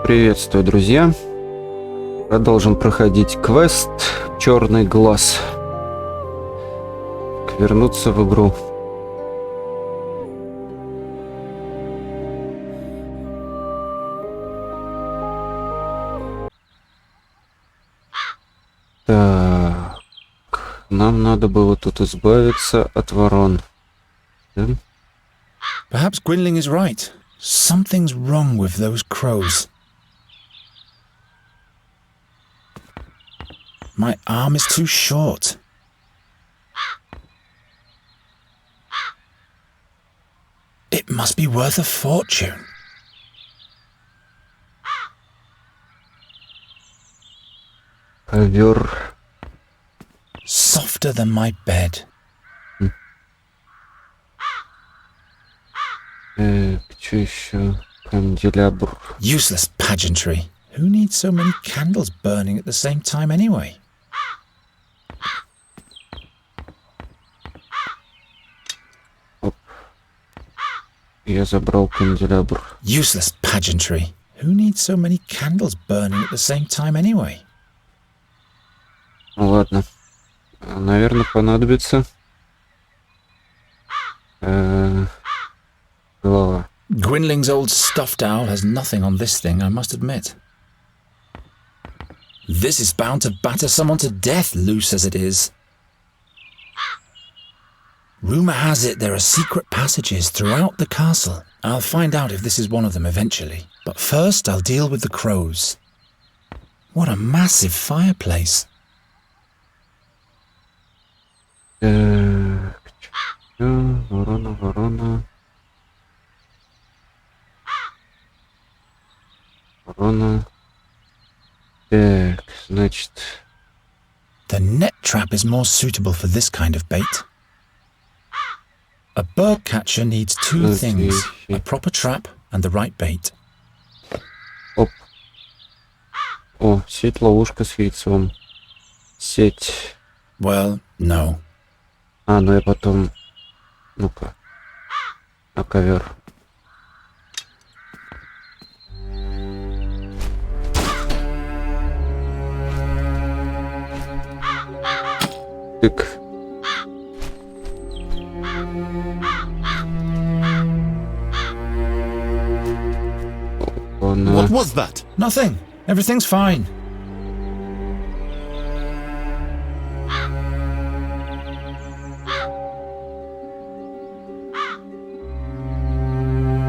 Приветствую, друзья! Продолжим проходить квест «Черный глаз». Вернуться в игру. Так, нам надо было тут избавиться от ворон. Да? Perhaps Gwynling is right. Something's wrong with those crows. My arm is too short. It must be worth a fortune. Ковер. Softer than my bed. Что еще? Канделябр. Useless pageantry. Who needs so many candles burning at the same time anyway? Оп. Я забрал канделябр. Useless pageantry. Who needs so many candles burning at the same time anyway? Ну ладно. Наверное, понадобится. Голова. Gwynling's old stuffed owl has nothing on this thing, I must admit. This is bound to batter someone to death, loose as it is. Rumour has it there are secret passages throughout the castle. I'll find out if this is one of them eventually. But first I'll deal with the crows. What a massive fireplace. Ворона. Так, значит... The net trap is more suitable for this kind of bait. A bird catcher needs two things, a proper trap and the right bait. Оп. О, сеть-ловушка с яйцом. Сеть. Well, no. Ну я потом... Ну-ка. На ковер. Тык. What was that? Nothing. Everything's fine.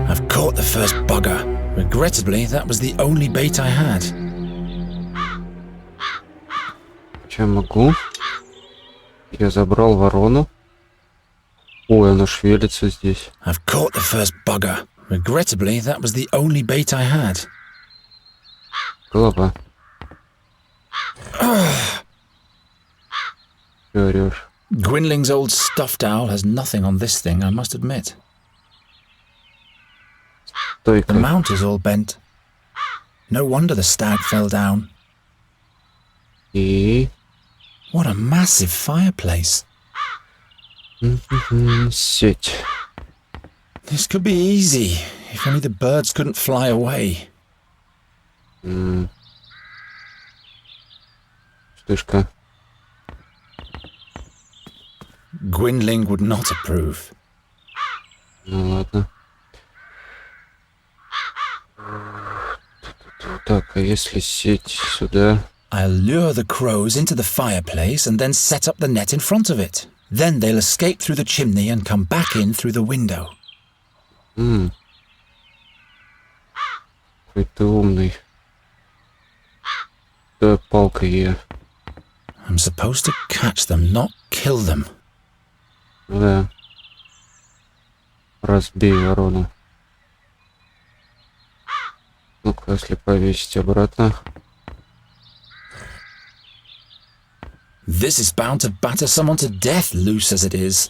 I've caught the first bugger. Regrettably, that was the only bait I had. Че могу? Я забрал ворону. Ой, она шевелится здесь. I've caught the first bugger. Regrettably, that was the only bait I had. Голова. Чё орёшь? Gwynling's old stuffed owl has nothing on this thing, I must admit. Стойка. The mount is all bent. No wonder the stag fell down. И... What a massive fireplace. Сеть. This could be easy, if only the birds couldn't fly away. Вспышка. Gwynling would not approve. Ну ладно. Так, а если сеть сюда? I'll lure the crows into the fireplace and then set up the net in front of it. Then they'll escape through the chimney and come back in through the window. Какой ты умный. Да, палка я. I'm supposed to catch them, not kill them. Да. Разбей ворону. Ну-ка, если повесить обратно. This is bound to batter someone to death, loose as it is.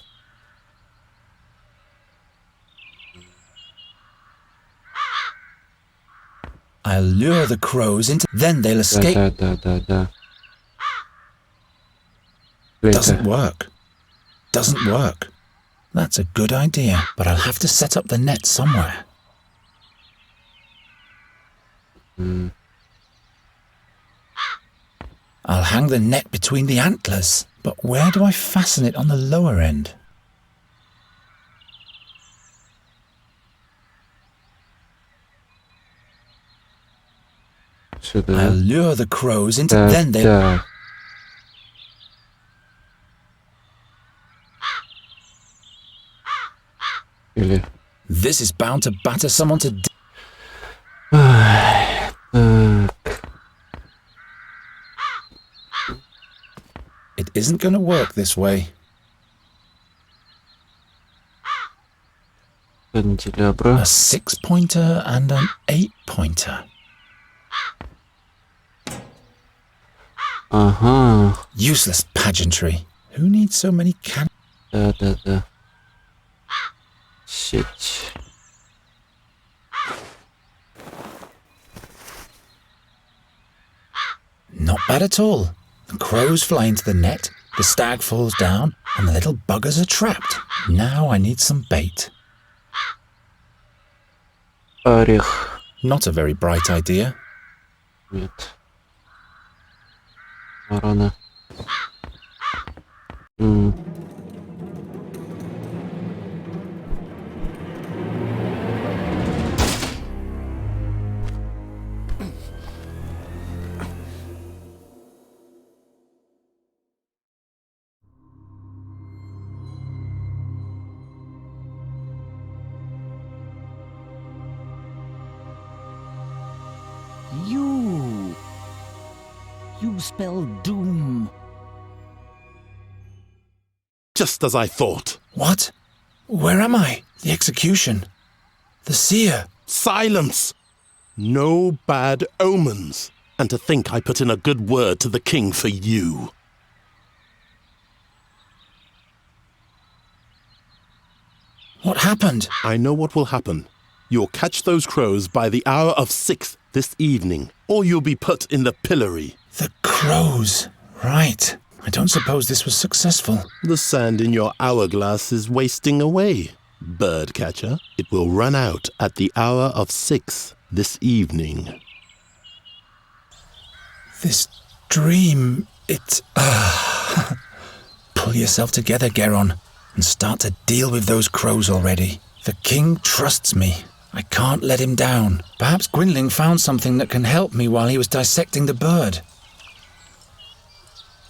I'll lure the crows into... Then they'll escape... Да. Doesn't work. Doesn't work. That's a good idea, but I'll have to set up the net somewhere. I'll hang the net between the antlers, but where do I fasten it on the lower end? I'll Сюда. lure the crows into Так, then they... так. Или... This is bound to batter someone to death. Ай, так. It isn't going to work this way. Канделябра. A 6-pointer and an 8-pointer. Ага. Useless pageantry. Who needs so many can... Да. Сеть. Not bad at all. The crows fly into the net, the stag falls down, and the little buggers are trapped. Now I need some bait. Орех. Not a very bright idea. Нет. Ворона. You spell doom. Just as I thought. What? Where am I? The execution. The seer. Silence! No bad omens. And to think I put in a good word to the king for you. What happened? I know what will happen. You'll catch those crows by the hour of 6 this evening, or you'll be put in the pillory. The crows. Right. I don't suppose this was successful. The sand in your hourglass is wasting away. Birdcatcher, it will run out at the hour of 6 this evening. This dream, it... Pull yourself together, Geron, and start to deal with those crows already. The king trusts me. I can't let him down. Perhaps Gwynling found something that can help me while he was dissecting the bird.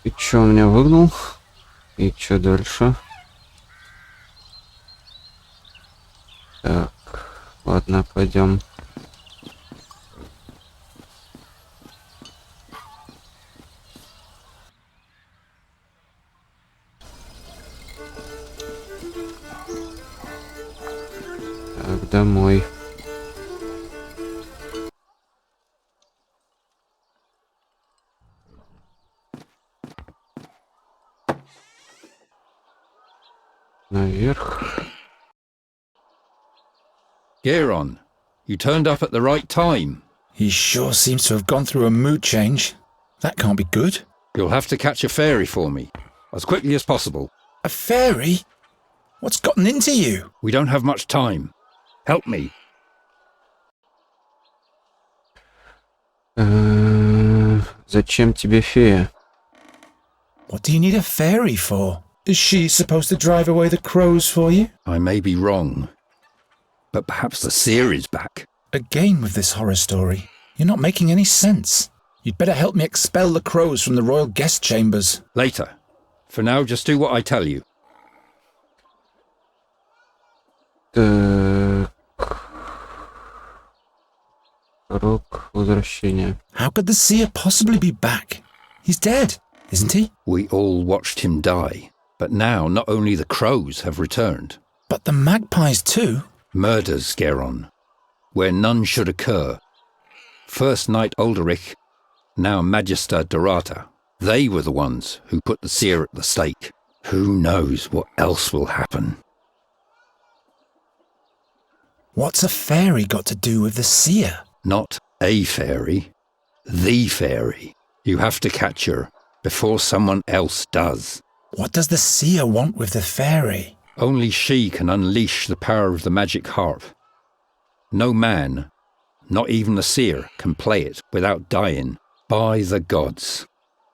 И чё, он меня выгнал? И чё дальше? Так, ладно, пойдем. Так, домой. Наверх. Geron, you turned up at the right time. He sure seems to have gone through a mood change. That can't be good. You'll have to catch a fairy for me, as quickly as possible. A fairy? What's gotten into you? We don't have much time. Help me. Зачем тебе фея? What do you need a fairy for? Is she supposed to drive away the crows for you? I may be wrong, but perhaps the seer is back. Again with this horror story. You're not making any sense. You'd better help me expel the crows from the royal guest chambers. Later. For now, just do what I tell you. Так. Рок возвращения. How could the seer possibly be back? He's dead, isn't he? We all watched him die, but now not only the crows have returned. But the magpies too? Murders, Geron, where none should occur. First Knight Ulderich, now Magister Dorata. They were the ones who put the seer at the stake. Who knows what else will happen? What's a fairy got to do with the seer? Not a fairy, the fairy. You have to catch her before someone else does. What does the seer want with the fairy? Only she can unleash the power of the magic harp. No man, Not even the seer can play it without dying. By the gods.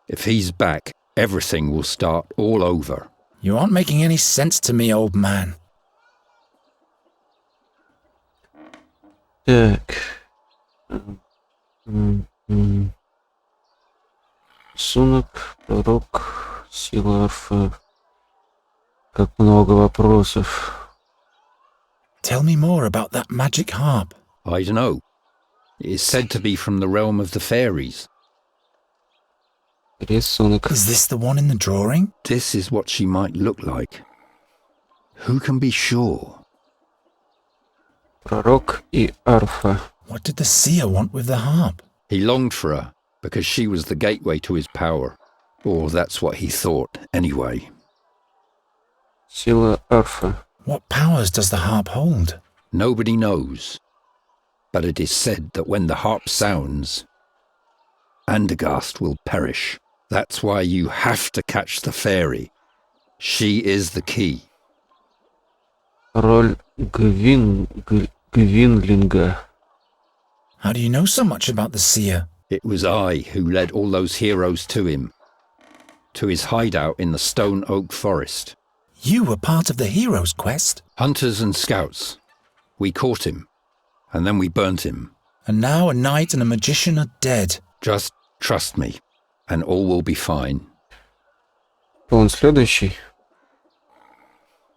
If he's back, everything will start all over. You aren't making any sense to me, old man. Так. Рисунок, пророк, сила арфы. Как много вопросов. Tell me more about that magic harp. I don't know. It is said to be from the realm of the fairies. Рисунок. Is this the one in the drawing? This is what she might look like. Who can be sure? Пророк и арфа. What did the seer want with the harp? He longed for her because she was the gateway to his power. Or that's what he thought, anyway. Сила арфы. What powers does the harp hold? Nobody knows. But it is said that when the harp sounds, Andergast will perish. That's why you have to catch the fairy. She is the key. Роль Гвинлинга. How do you know so much about the seer? It was I who led all those heroes to him, to his hideout in the Stone Oak Forest. You were part of the hero's quest. Hunters and scouts. We caught him, and then we burnt him. And now a knight and a magician are dead. Just trust me, and all will be fine. Он следующий.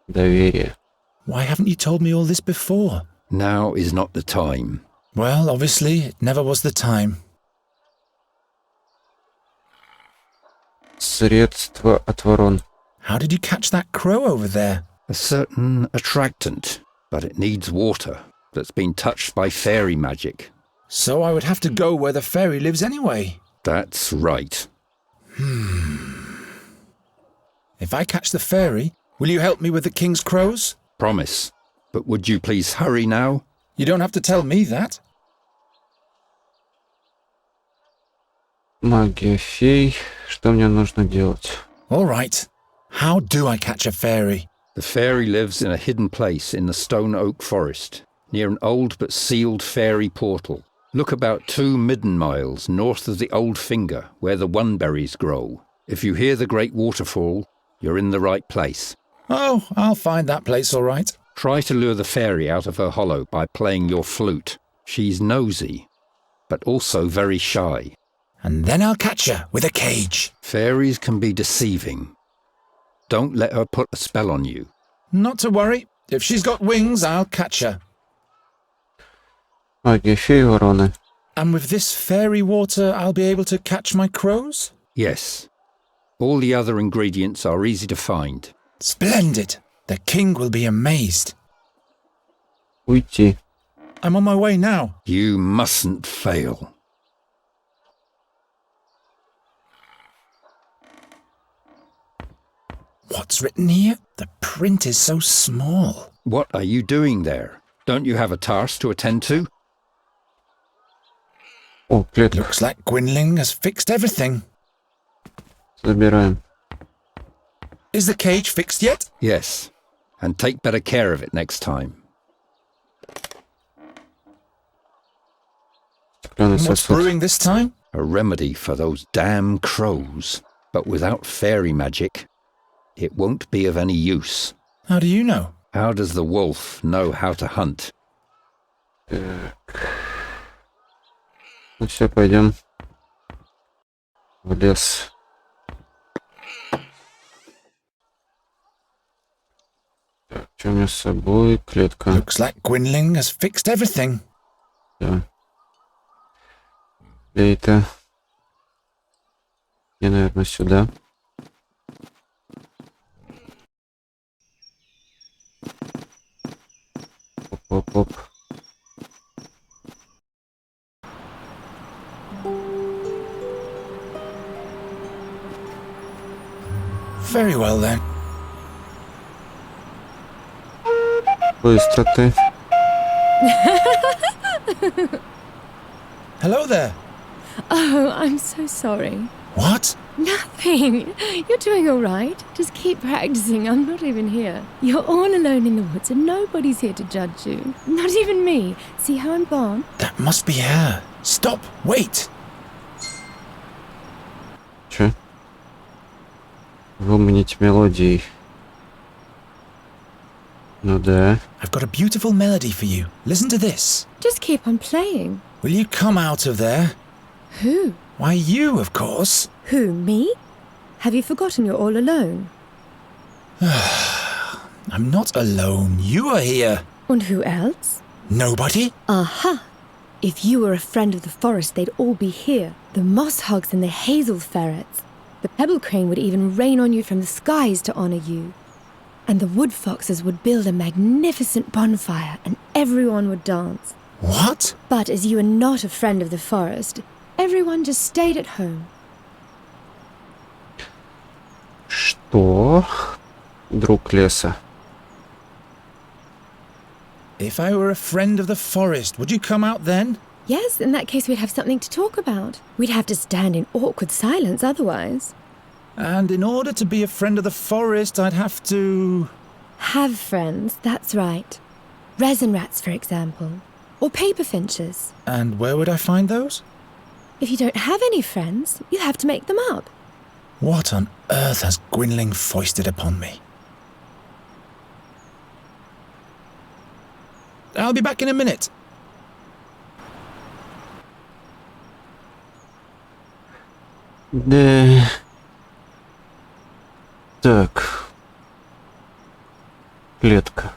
Доверие. Why haven't you told me all this before? Now is not the time. Well, obviously, it never was the time. Средство от ворон. How did you catch that crow over there? A certain attractant, but it needs water that's been touched by fairy magic. So I would have to go where the fairy lives anyway. That's right. If I catch the fairy, will you help me with the king's crows? Promise. But would you please hurry now? You don't have to tell me that. Магия фей. Что мне нужно делать? All right. How do I catch a fairy? The fairy lives in a hidden place in the Stone Oak Forest, near an old but sealed fairy portal. Look about 2 midden miles north of the Old Finger, where the oneberries grow. If you hear the great waterfall, you're in the right place. Oh, I'll find that place all right. Try to lure the fairy out of her hollow by playing your flute. She's nosy, but also very shy. And then I'll catch her with a cage. Fairies can be deceiving. Don't let her put a spell on you. Not to worry. If she's got wings, I'll catch her. Магия фей вороны. And with this fairy water, I'll be able to catch my crows? Yes. All the other ingredients are easy to find. Splendid. The king will be amazed. Уйти. I'm on my way now. You mustn't fail. What's written here? The print is so small. What are you doing there? Don't you have a task to attend to? О, клетка. Looks like Gwynling has fixed everything. Забираем. Is the cage fixed yet? Yes. And take better care of it next time. Стеклянный And what's сосуд. brewing this time? A remedy for those damn crows. But without fairy magic, it won't be of any use. How do you know? How does the wolf know how to hunt? Так. Ну все, пойдем в лес. Так, что у меня с собой? Клетка. Looks like Gwynling has fixed everything. Да. Флейта. Я, наверное, сюда. Оп-оп-оп. Very well then. Быстро ты. Hello there. Oh, I'm so sorry. What? Nothing. You're doing all right. Just keep practicing. I'm not even here. You're all alone in the woods and nobody's here to judge you. Not even me. See how I'm gone? That must be her. Stop! Wait! Че? Выманить мелодией. Ну да. I've got a beautiful melody for you. Listen to this. Just keep on playing. Will you come out of there? Who? Why, you, of course. Who, me? Have you forgotten you're all alone? I'm not alone. You are here. And who else? Nobody? Aha! If you were a friend of the forest, they'd all be here. The moss hogs and the hazel ferrets. The pebble crane would even rain on you from the skies to honor you. And the wood foxes would build a magnificent bonfire and everyone would dance. What? But as you are not a friend of the forest, everyone just stayed at home. Что? Друг леса. If I were a friend of the forest, would you come out then? Yes, in that case we'd have something to talk about. We'd have to stand in awkward silence otherwise. And in order to be a friend of the forest, I'd have to... Have friends, that's right. Resin rats, for example. Or paper finches. And where would I find those? If you don't have any friends, you'll have to make them up. What on earth has Gwynling foisted upon me? I'll be back in a minute. Да. Так. Клетка.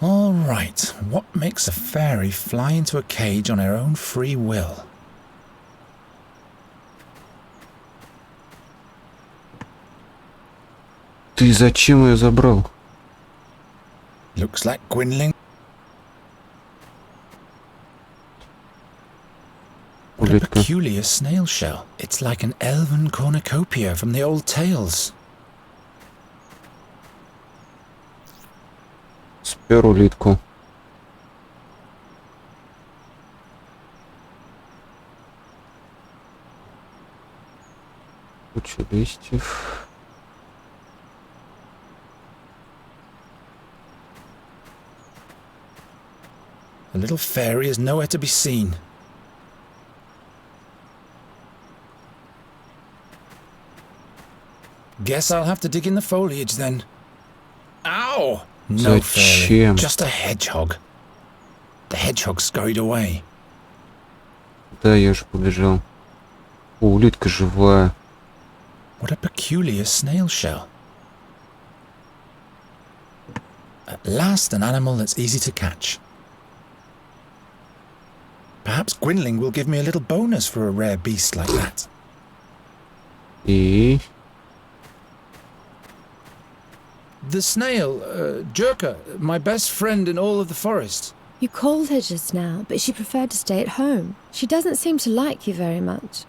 All right, what makes a fairy fly into a cage on her own free will? Ты зачем ее забрал? Looks like Gwynling. What a Улитка. peculiar snail shell. It's like an elven cornucopia from the old tales. Спер улитку. Куча листьев. The little fairy is nowhere to be seen. Guess I'll have to dig in the foliage then. Ow! No fairy, Зачем? just a hedgehog. The hedgehog scurried away. Да, я же побежал. О, улитка живая. What a peculiar snail shell. At last, an animal that's easy to catch. Perhaps Gwynling will give me a little bonus for a rare beast like that. И... The snail, Jerka, my best friend in all of the forest. You called her just now, but she preferred to stay at home. She doesn't seem to like you very much.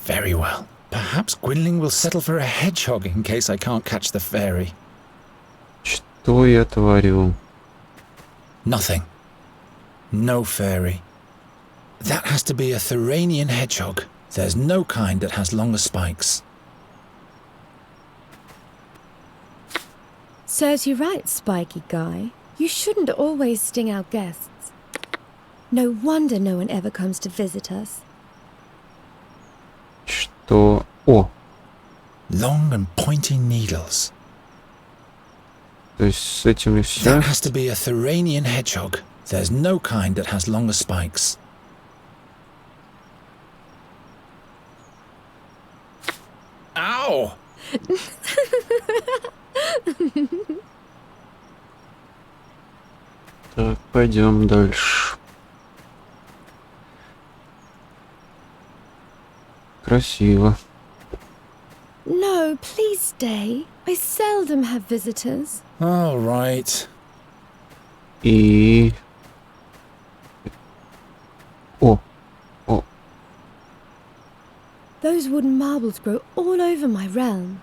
Very well. Perhaps Gwynling will settle for a hedgehog in case I can't catch the fairy. Что я творю? Nothing. No fairy. That has to be a Thuranian hedgehog. There's no kind that has longer spikes. Serves you right, spiky guy. You shouldn't always sting our guests. No wonder no one ever comes to visit us. Что... О! Long and pointy needles. То есть с этим и все? That has to be a Thuranian hedgehog. There's no kind that has longer spikes. Ow! Так, пойдем дальше. Красиво. No, please stay. I seldom have visitors. All right. И... О! О! Those wooden marbles grow all over my realm.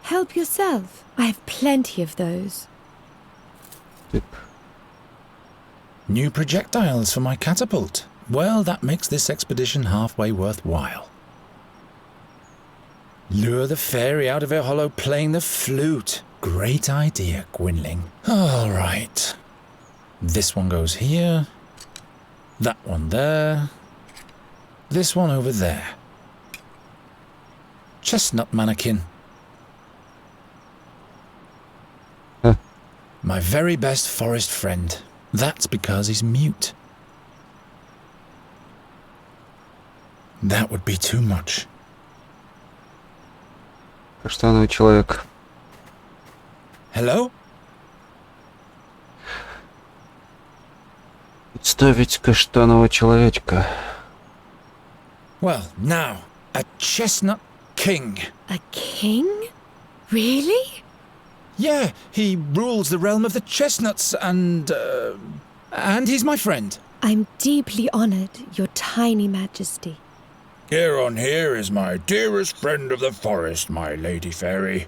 Help yourself. I have plenty of those. Тык. New projectiles for my catapult. Well, that makes this expedition halfway worthwhile. Lure the fairy out of her hollow playing the flute. Great idea, Gwynling. All right. This one goes here. That one there. This one over there. Chestnut mannequin. Huh. My very best forest friend. That's because he's mute. That would be too much. Каштановый человек. Hello? Представить каштанового человечка. Well, now, a chestnut king. A king? Really? Yeah, he rules the realm of the chestnuts and he's my friend. I'm deeply honored, your tiny majesty. Garon here is my dearest friend of the forest, my lady fairy.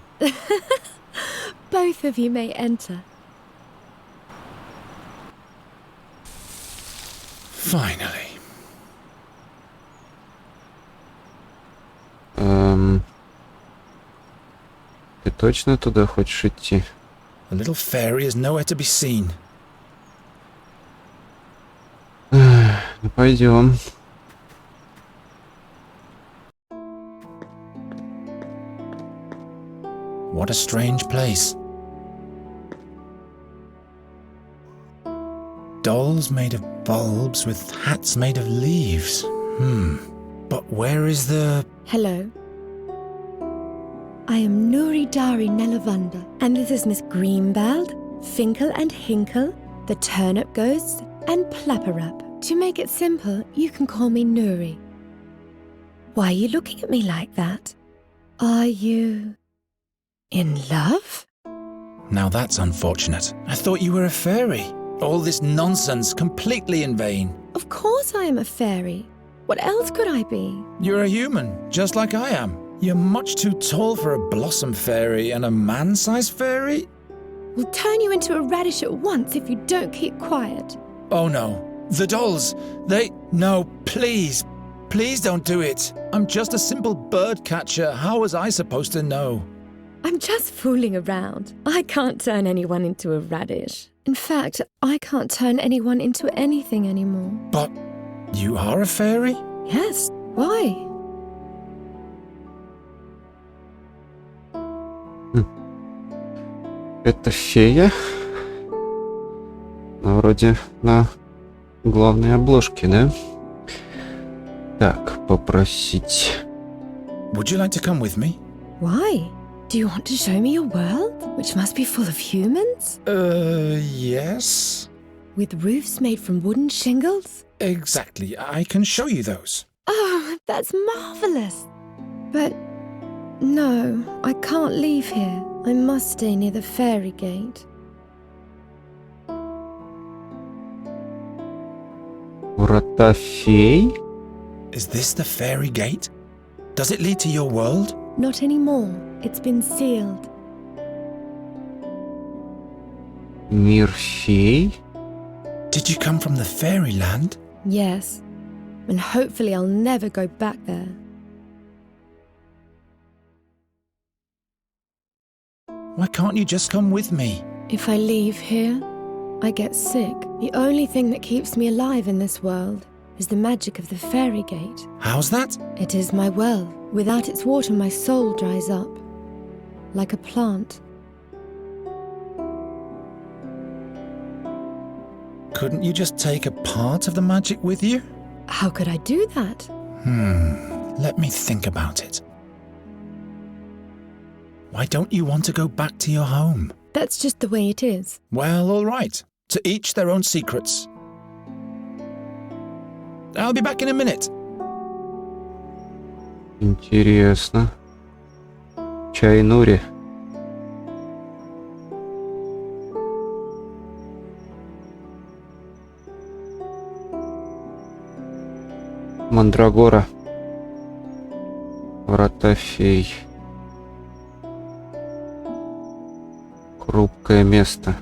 Both of you may enter. Finally. Ты точно туда хочешь идти? The little fairy is nowhere to be seen. Ну, пойдем. What a strange place. Dolls made of bulbs with hats made of leaves. But where is the... Hello. I am Nuri Dari Nelavunda, and this is Miss Greenbald, Finkel and Hinkle, the Turnip Ghosts, and Plapperup. To make it simple, you can call me Nuri. Why are you looking at me like that? Are you... in love? Now that's unfortunate. I thought you were a fairy. All this nonsense completely in vain. Of course I am a fairy. What else could I be? You're a human, just like I am. You're much too tall for a blossom fairy and a man-sized fairy? We'll turn you into a radish at once if you don't keep quiet. Oh no. The dolls, they... No, please. Please don't do it. I'm just a simple bird catcher. How was I supposed to know? I'm just fooling around. I can't turn anyone into a radish. In fact, I can't turn anyone into anything anymore. But you are a fairy? Yes, why? Это фея? Ну, вроде на главной обложке, да? Так, попросить. Would you like to come with me? Why? Do you want to show me your world, which must be full of humans? Yes. With roofs made from wooden shingles? Exactly. I can show you those. Oh, that's marvelous. But no, I can't leave here. I must stay near the fairy gate. Врата фей? Is this the fairy gate? Does it lead to your world? Not anymore. It's been sealed. Мир фей? Did you come from the fairyland? Yes. And hopefully I'll never go back there. Why can't you just come with me? If I leave here, I get sick. The only thing that keeps me alive in this world is the magic of the fairy gate. How's that? It is my well. Without its water, my soul dries up. Like a plant. Couldn't you just take a part of the magic with you? How could I do that? Let me think about it. Why don't you want to go back to your home? That's just the way it is. Well, all right. To each their own secrets. I'll be back in a minute. Интересно. Чай Нури. Мандрагора. Врата фей. Хрупкое место.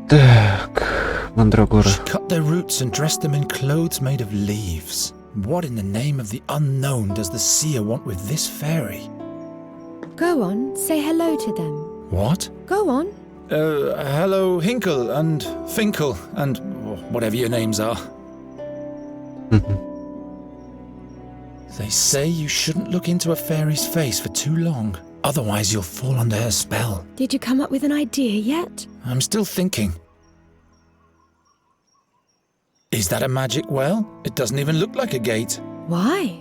Так, мандрагора. She cut their roots and dressed them in clothes made of leaves. What in the name of the unknown does the seer want with this fairy? Go on, say hello to them. What? Go on. Hello, Hinkle and Finkel and whatever your names are. They say you shouldn't look into a fairy's face for too long, otherwise you'll fall under her spell. Did you come up with an idea yet? I'm still thinking. Is that a magic well? It doesn't even look like a gate. Why?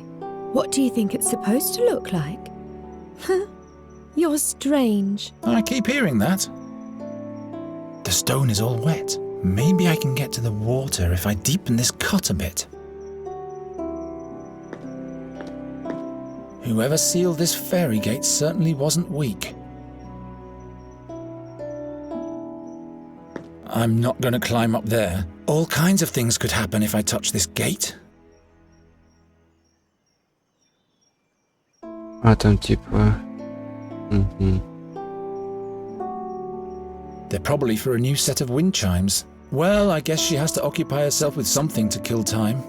What do you think it's supposed to look like? You're strange. I keep hearing that. The stone is all wet. Maybe I can get to the water if I deepen this cut a bit. Whoever sealed this fairy gate certainly wasn't weak. I'm not going to climb up there. All kinds of things could happen if I touch this gate. А там типа... They're probably for a new set of wind chimes. Well, I guess she has to occupy herself with something to kill time.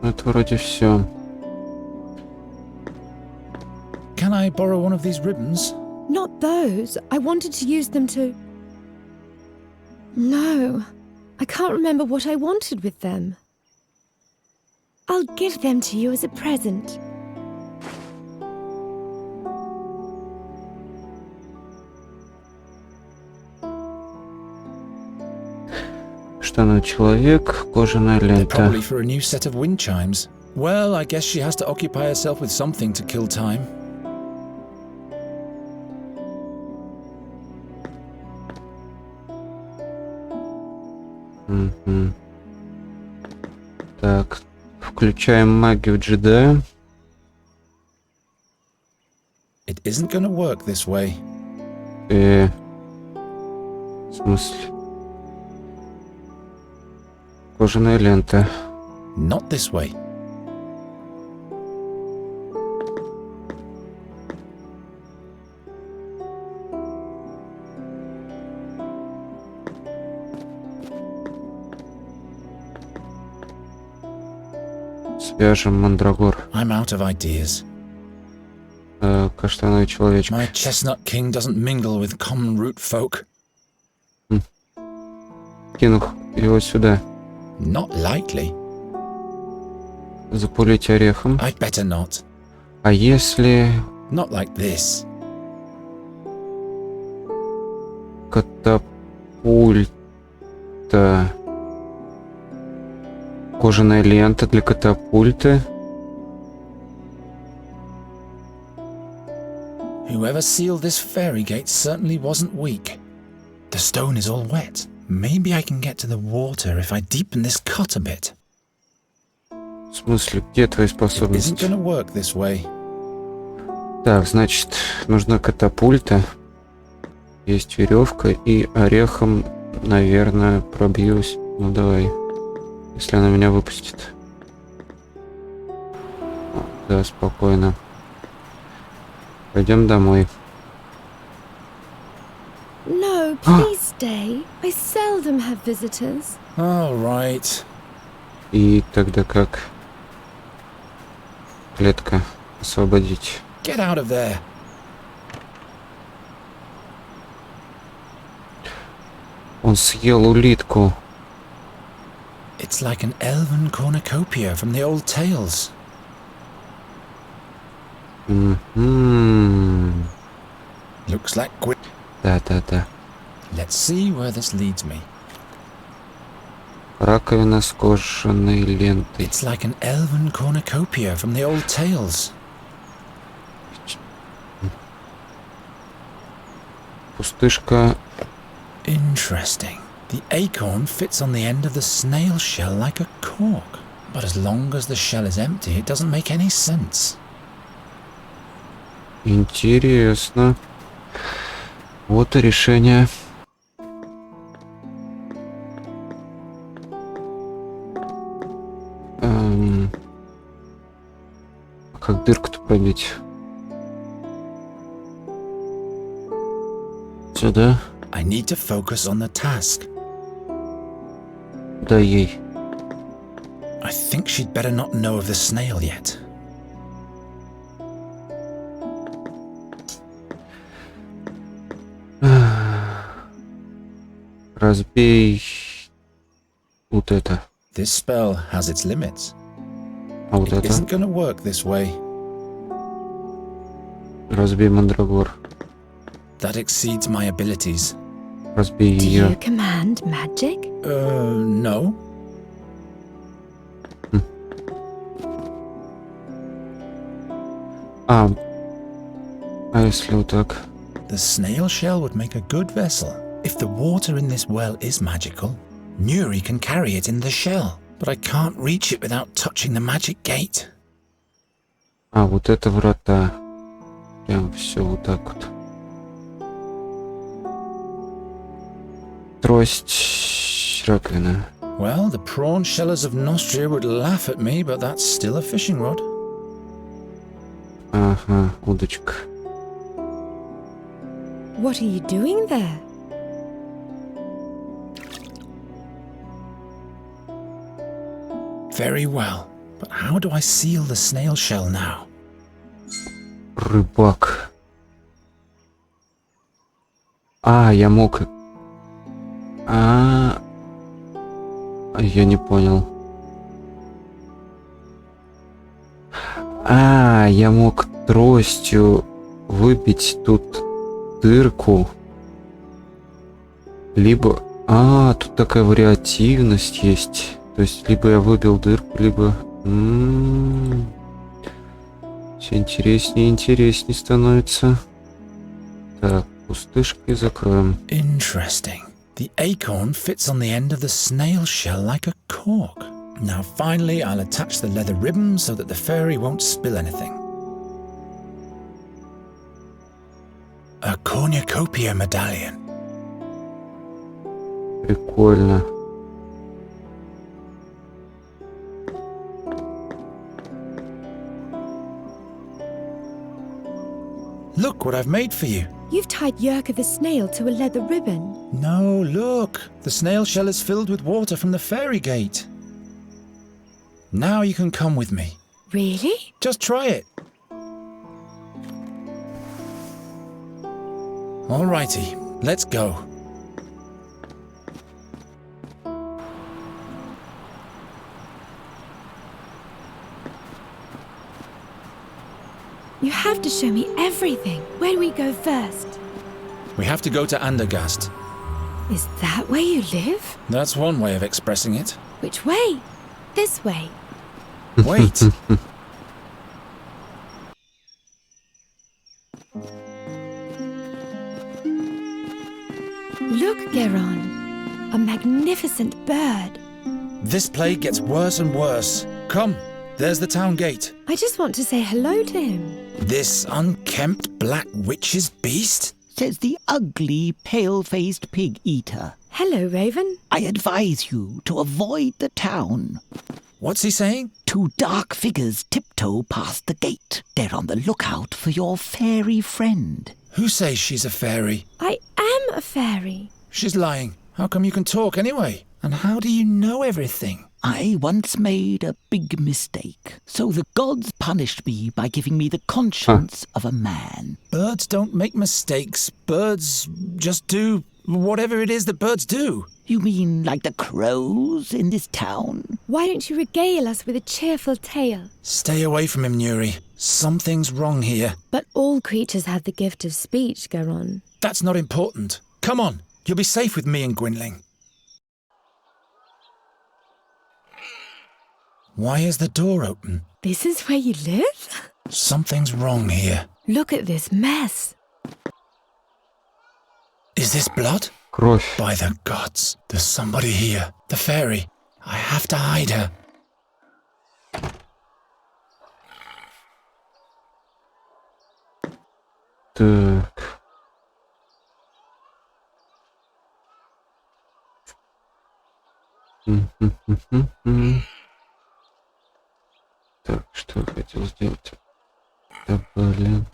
Это вроде все. Can I borrow one of these ribbons? Not those. I wanted to use them to... No, I can't remember what I wanted with them. I'll give them to you as a present. Штаны человек, кожаная They're лента. probably for a new set of wind chimes. Well, I guess she has to occupy herself with something to kill time. Так, включаем магию джедая. It isn't going to work this way. В смысле? Кожаная лента. Not this way. Свяжем мандрагор. I'm out of ideas. Каштановый человечек. My chestnut king doesn't mingle with common root folk. Кину его сюда. Not likely. Запулить орехом. I'd better not. А если Not like this. катапульта? Кожаная лента для катапульты. Whoever sealed this fairy gate certainly wasn't weak. The stone is all wet. Maybe I can get to the water if I deepen this cut a bit. В смысле, где твои It isn't способности? going to work this way. Так, значит, нужна катапульта. Есть веревка и орехом, наверное, пробьюсь. Ну давай. Если она меня выпустит. Да, спокойно. Пойдем домой. No, please stay. I seldom have visitors. All right. И тогда как? Клетка. Освободить. Get out of there. Он съел улитку. It's like an elven cornucopia from the old tales. Looks like Да. Let's see where this leads me. Раковина с кожаной лентой. It's like an elven cornucopia from the old tales. Пустышка. Interesting. The acorn fits on the end of the snail shell like a cork. But as long as the shell is empty, it doesn't make any sense. Интересно. Вот и решение. А как дырку-то пробить? Сюда? I need to focus on the task. Да ей. I think she'd better not know of the snail yet. Разбей вот это. This spell has its limits. А вот It это. isn't going to work this way. Разбей мандрагор. That exceeds my abilities. Разбей Do ее. you command magic? No. А если вот так? The snail shell would make a good vessel. If the water in this well is magical, Nuri can carry it in the shell. But I can't reach it without touching the magic gate. А вот это врата. Прям все вот так вот. Трость, раковина. Well, the prawn shellers of Nostria would laugh at me, but that's still a fishing rod. Ага, удочка. What are you doing there? Very well. But how do I seal the snail shell now? Рыбак. А, я мог... Я не понял. Я мог тростью выбить тут дырку. Либо... тут такая вариативность есть. То есть, либо я выбил дырку, либо... Все интереснее и интереснее становится. Так, пустышкой закроем. Interesting. The acorn fits on the end of the snail shell like a cork. Now finally I'll attach the leather ribbon so that the fairy won't spill anything. A cornucopia medallion. Прикольно. Look what I've made for you. You've tied Yerka the snail to a leather ribbon. No, look. The snail shell is filled with water from the fairy gate. Now you can come with me. Really? Just try it. Alrighty, let's go. You have to show me everything. Where do we go first? We have to go to Andergast. Is that where you live? That's one way of expressing it. Which way? This way. Wait. Look, Geron. A magnificent bird. This plague gets worse and worse. Come, there's the town gate. I just want to say hello to him. This unkempt black witch's beast? Says the ugly, pale-faced pig-eater. Hello, Raven. I advise you to avoid the town. What's he saying? Two dark figures tiptoe past the gate. They're on the lookout for your fairy friend. Who says she's a fairy? I am a fairy. She's lying. How come you can talk anyway? And how do you know everything? I once made a big mistake, so the gods punished me by giving me the conscience of a man. Birds don't make mistakes. Birds just do whatever it is that birds do. You mean like the crows in this town? Why don't you regale us with a cheerful tale? Stay away from him, Nuri. Something's wrong here. But all creatures have the gift of speech, Geron. That's not important. Come on. You'll be safe with me and Gwynling. Why is the door open? This is where you live? Something's wrong here. Look at this mess. Is this blood? Кровь. By the gods, there's somebody here. The fairy. I have to hide her. Так. Мгм. Так, что я хотел сделать? Да, блин.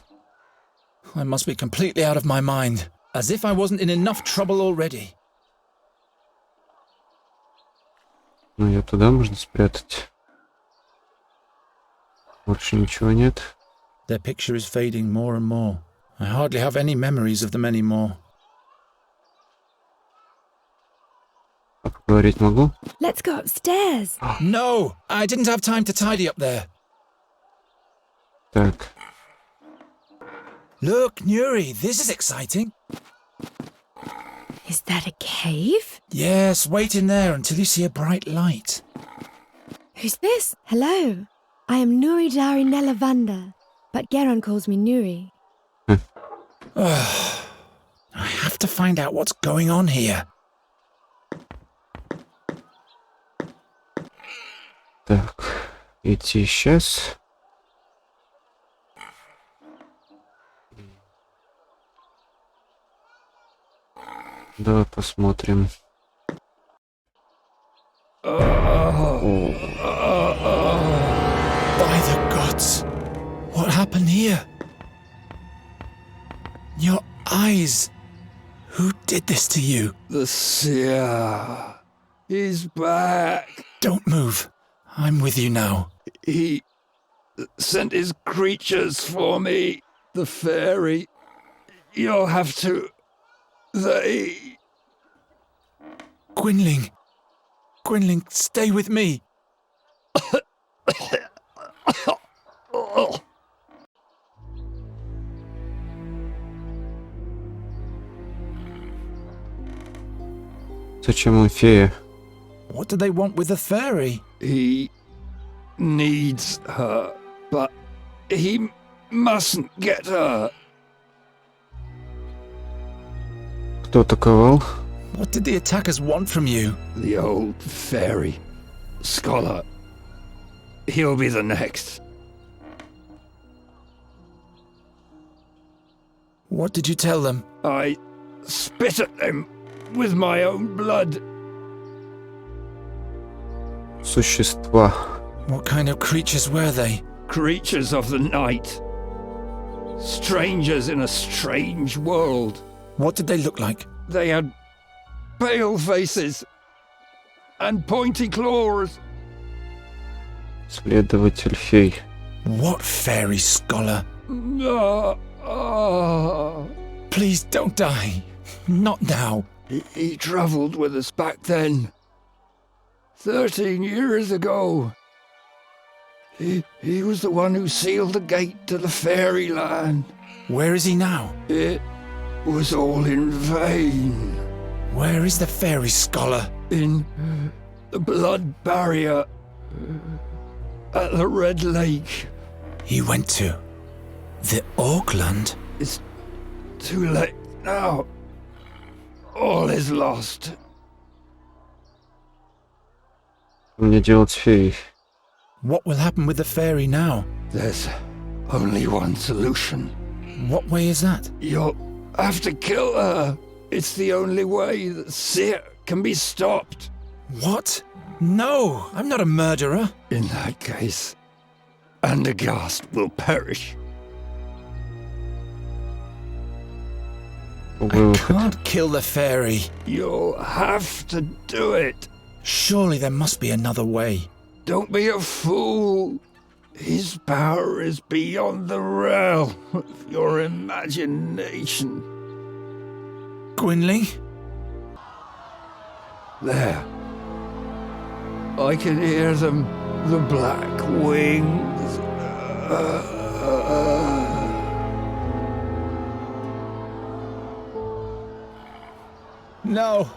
I must be completely out of my mind, as if I wasn't in enough trouble already. Ну, ее туда можно спрятать. Больше ничего нет. Their picture is fading more and more. I hardly have any memories of them anymore. А поговорить могу? Let's go upstairs. No! I didn't have time to tidy up there. Так. Look, Nuri, this is exciting. Is that a cave? Yes, wait in there until you see a bright light. Who's this? Hello. I am Nuri Dari Nelavanda, but Geron calls me Nuri. I have to find out what's going on here. Так. Идти сейчас. Давай посмотрим. By the gods! What happened here? Your eyes! Who did this to you? The seer. He's back. Don't move. I'm with you now. He sent his creatures for me. The fairy. You'll have to... They... Gwynling! Gwynling, stay with me! Зачем он фея? What do they want with the fairy? He needs her, but he mustn't get her. Кто атаковал? What did the attackers want from you? The old fairy. Scholar. He'll be the next. What did you tell them? I spit at them with my own blood. Существа. What kind of creatures were they? Creatures of the night. Strangers in a strange world. What did they look like? They had pale faces and pointy claws. Следователь фей. What fairy, scholar? Ah, ah. Please don't die. Not now. He travelled with us back then. 13 years ago. He was the one who sealed the gate to the fairyland. Where is he now? It was all in vain. Where is the fairy, scholar? In the blood barrier at the Red Lake. He went to the Auckland. It's too late now. All is lost. Что мне делать с феей? What will happen with the fairy now? There's only one solution. What way is that? You'll have to kill her. It's the only way that Seer can be stopped. What? No, I'm not a murderer. In that case, Andergast will perish. I can't kill the fairy. You'll have to do it. Surely there must be another way. Don't be a fool. His power is beyond the realm of your imagination. Gwynling? There. I can hear them, the black wings. No,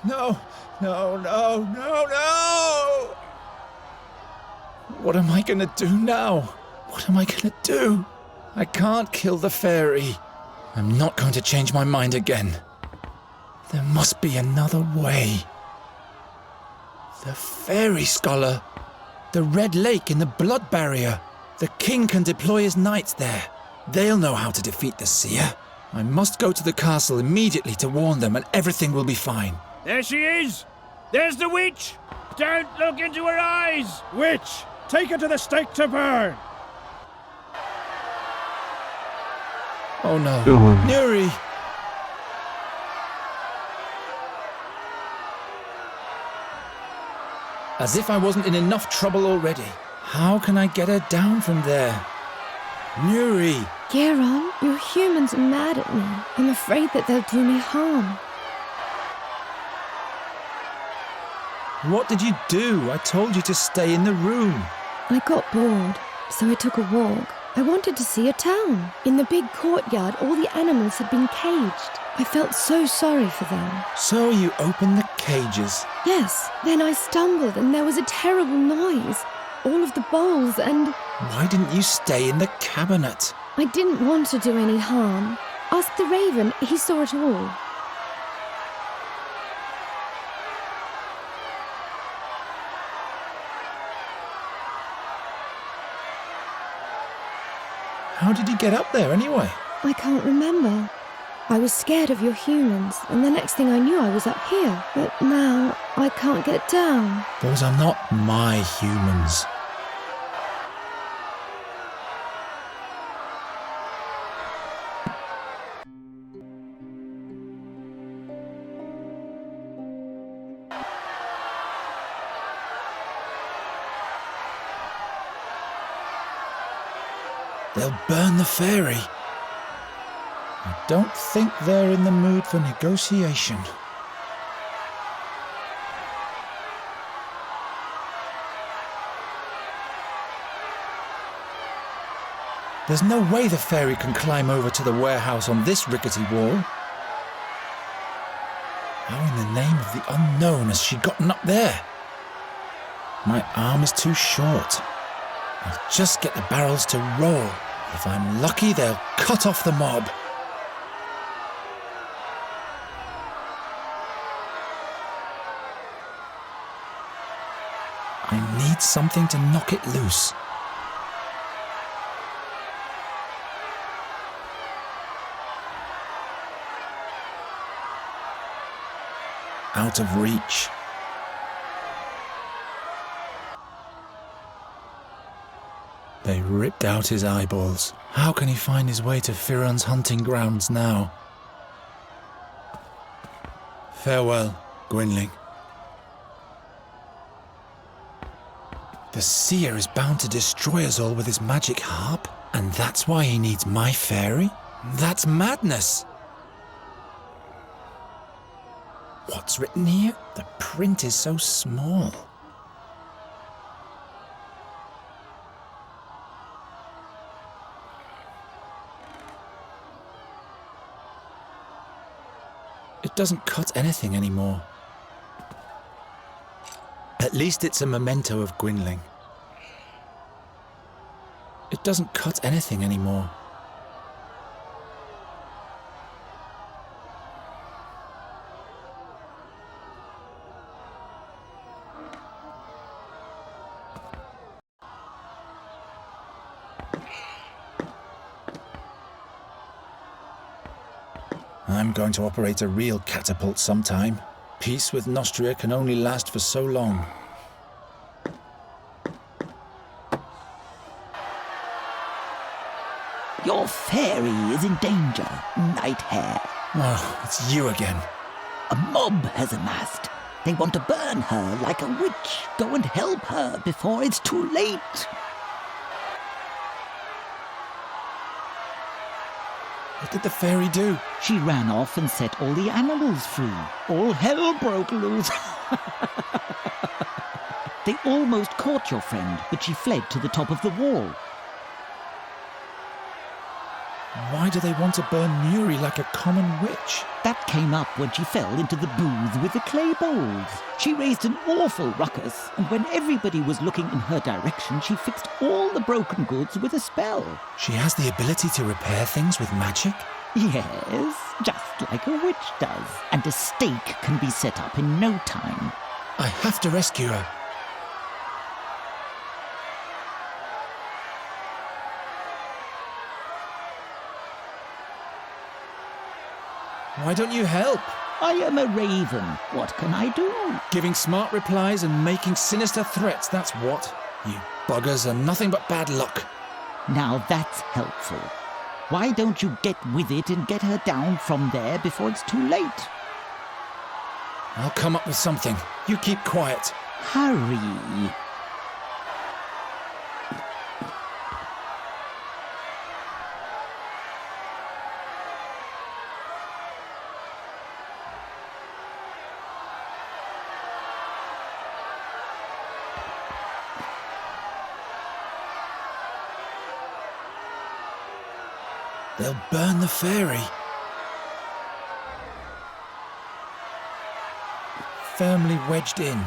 no, no, no, no, no! What am I gonna do now? What am I gonna do? I can't kill the fairy. I'm not going to change my mind again. There must be another way. The fairy, scholar. The Red Lake in the blood barrier. The king can deploy his knights there. They'll know how to defeat the seer. I must go to the castle immediately to warn them, and everything will be fine. There she is! There's the witch! Don't look into her eyes! Witch, take her to the stake to burn! Oh no. Oh. Nuri! As if I wasn't in enough trouble already. How can I get her down from there? Nuri! Geron, your humans are mad at me. I'm afraid that they'll do me harm. What did you do? I told you to stay in the room. I got bored, so I took a walk. I wanted to see a town. In the big courtyard, all the animals had been caged. I felt so sorry for them. So you opened the cages. Yes, then I stumbled and there was a terrible noise. All of the bowls and... Why didn't you stay in the cabinet? I didn't want to do any harm. Ask the raven, he saw it all. How did you get up there anyway? I can't remember. I was scared of your humans, and the next thing I knew I was up here. But now, I can't get down. Those are not my humans. They'll burn the fairy. I don't think they're in the mood for negotiation. There's no way the fairy can climb over to the warehouse on this rickety wall. How in the name of the unknown has she gotten up there? My arm is too short. I'll just get the barrels to roll. If I'm lucky, they'll cut off the mob. I need something to knock it loose. Out of reach. They ripped out his eyeballs. How can he find his way to Firon's hunting grounds now? Farewell, Gwynling. The seer is bound to destroy us all with his magic harp, and that's why he needs my fairy? That's madness! What's written here? The print is so small. It doesn't cut anything anymore. At least it's a memento of Gwynling. It doesn't cut anything anymore. I'm going to operate a real catapult sometime. Peace with Nostria can only last for so long. Your fairy is in danger, Night Hare. Oh, it's you again. A mob has amassed. They want to burn her like a witch. Go and help her before it's too late. What did the fairy do? She ran off and set all the animals free. All hell broke loose. They almost caught your friend, but she fled to the top of the wall. Why do they want to burn Nuri like a common witch? That came up when she fell into the booth with the clay bowls. She raised an awful ruckus, and when everybody was looking in her direction, she fixed all the broken goods with a spell. She has the ability to repair things with magic? Yes, just like a witch does. And a stake can be set up in no time. I have to rescue her. Why don't you help? I am a raven. What can I do? Giving smart replies and making sinister threats, that's what. You buggers are nothing but bad luck. Now that's helpful. Why don't you get with it and get her down from there before it's too late? I'll come up with something. You keep quiet. Hurry. They'll burn the fairy. Firmly wedged in.